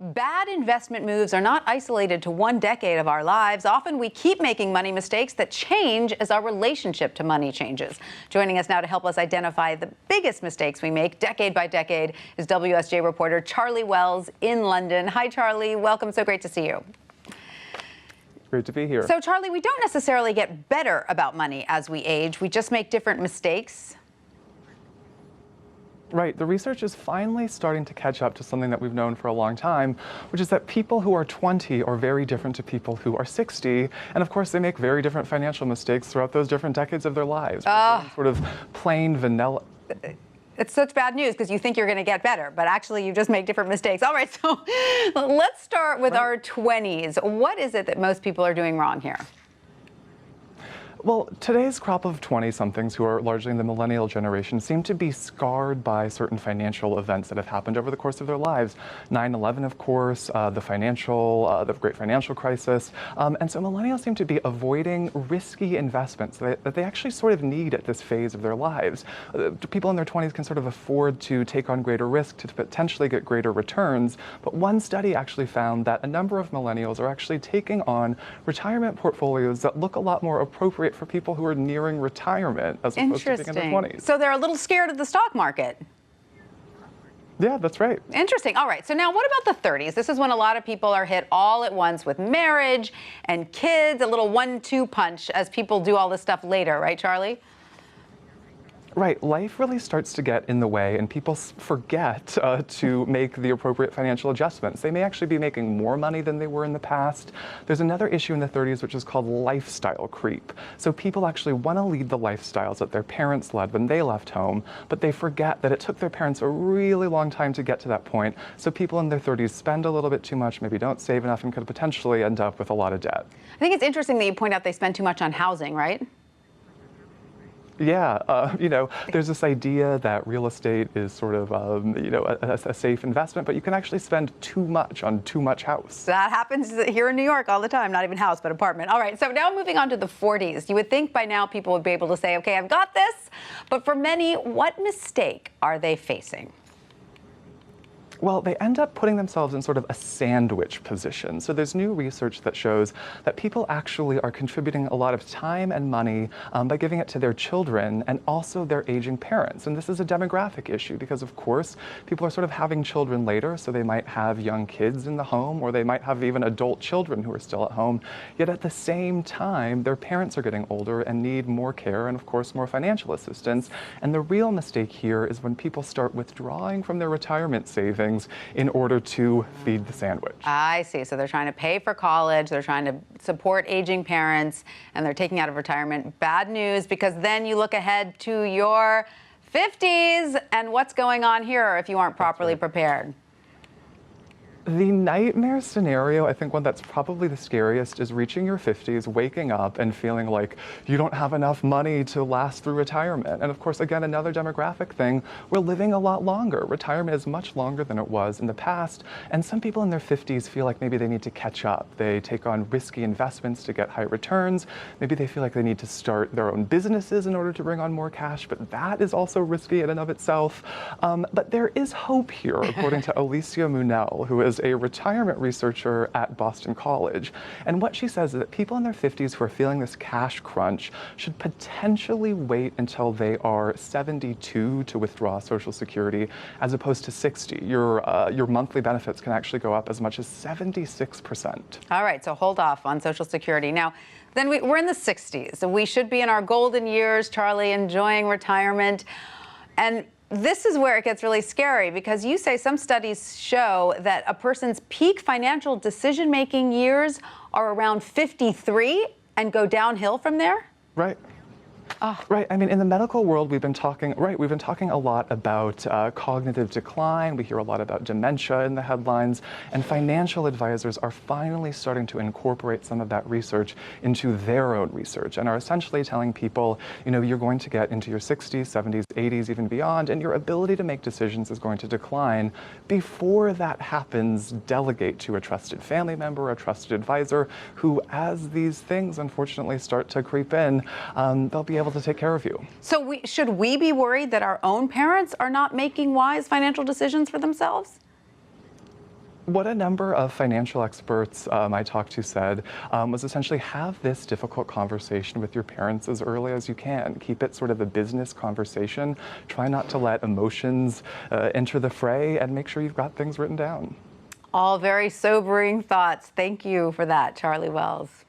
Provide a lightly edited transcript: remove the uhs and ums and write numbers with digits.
Bad investment moves are not isolated to one decade of our lives. Often we keep making money mistakes that change as our relationship to money changes. Joining us now to help us identify the biggest mistakes we make decade by decade is WSJ reporter Charlie Wells in London. Hi, Charlie. Welcome. So great to see you. Great to be here. So, Charlie, we don't necessarily get better about money as we age. We just make different mistakes. Right. The research is finally starting to catch up to something that we've known for a long time, which is that people who are 20 are very different to people who are 60. And of course, they make very different financial mistakes throughout those different decades of their lives. Sort of plain vanilla. It's such bad news because you think you're going to get better, but actually you just make different mistakes. All right, so let's start with our 20s. What is it that most people are doing wrong here? Well, today's crop of 20-somethings who are largely in the millennial generation seem to be scarred by certain financial events that have happened over the course of their lives. 9/11, of course, the great financial crisis. And so millennials seem to be avoiding risky investments that they actually sort of need at this phase of their lives. People in their 20s can sort of afford to take on greater risk to potentially get greater returns. But one study actually found that a number of millennials are actually taking on retirement portfolios that look a lot more appropriate for people who are nearing retirement as opposed to being in their 20s. So they're a little scared of the stock market. Yeah, that's right. Interesting. All right. So now what about the 30s? This is when a lot of people are hit all at once with marriage and kids, a little 1-2 punch as people do all this stuff later. Right, Charlie? Right. Life really starts to get in the way and people forget to make the appropriate financial adjustments. They may actually be making more money than they were in the past. There's another issue in the 30s which is called lifestyle creep. So people actually want to lead the lifestyles that their parents led when they left home, but they forget that it took their parents a really long time to get to that point. So people in their 30s spend a little bit too much, maybe don't save enough, and could potentially end up with a lot of debt. I think it's interesting that you point out they spend too much on housing, right? Yeah, there's this idea that real estate is sort of, a safe investment, but you can actually spend too much on too much house. That happens here in New York all the time, not even house, but apartment. All right, so now moving on to the 40s. You would think by now people would be able to say, okay, I've got this, but for many, what mistake are they facing? Well, they end up putting themselves in sort of a sandwich position. So there's new research that shows that people actually are contributing a lot of time and money by giving it to their children and also their aging parents. And this is a demographic issue because, of course, people are sort of having children later, so they might have young kids in the home, or they might have even adult children who are still at home. Yet at the same time, their parents are getting older and need more care and, of course, more financial assistance. And the real mistake here is when people start withdrawing from their retirement savings in order to feed the sandwich. I see. So they're trying to pay for college, they're trying to support aging parents, and they're taking out of retirement. Bad news, because then you look ahead to your 50s, and what's going on here if you aren't properly prepared? The nightmare scenario, I think one that's probably the scariest, is reaching your 50s, waking up and feeling like you don't have enough money to last through retirement. And of course, again, another demographic thing, we're living a lot longer. Retirement is much longer than it was in the past. And some people in their 50s feel like maybe they need to catch up. They take on risky investments to get high returns. Maybe they feel like they need to start their own businesses in order to bring on more cash, but that is also risky in and of itself. But there is hope here, according to Alicia Munell, who is a retirement researcher at Boston College. And what she says is that people in their 50s who are feeling this cash crunch should potentially wait until they are 72 to withdraw Social Security as opposed to 60. Your monthly benefits can actually go up as much as 76%. All right, so hold off on Social Security. Now, then we're in the 60s, so we should be in our golden years, Charlie, enjoying retirement. And this is where it gets really scary because you say some studies show that a person's peak financial decision-making years are around 53 and go downhill from there? Right. Right. I mean, in the medical world, we've been talking a lot about cognitive decline. We hear a lot about dementia in the headlines, and financial advisors are finally starting to incorporate some of that research into their own research and are essentially telling people, you're going to get into your 60s, 70s, 80s, even beyond, and your ability to make decisions is going to decline. Before that happens, delegate to a trusted family member, a trusted advisor, who, as these things unfortunately start to creep in, they'll be able to take care of you. So should we be worried that our own parents are not making wise financial decisions for themselves? What a number of financial experts I talked to said was essentially have this difficult conversation with your parents as early as you can. Keep it sort of a business conversation. Try not to let emotions enter the fray, and make sure you've got things written down. All very sobering thoughts. Thank you for that, Charlie Wells.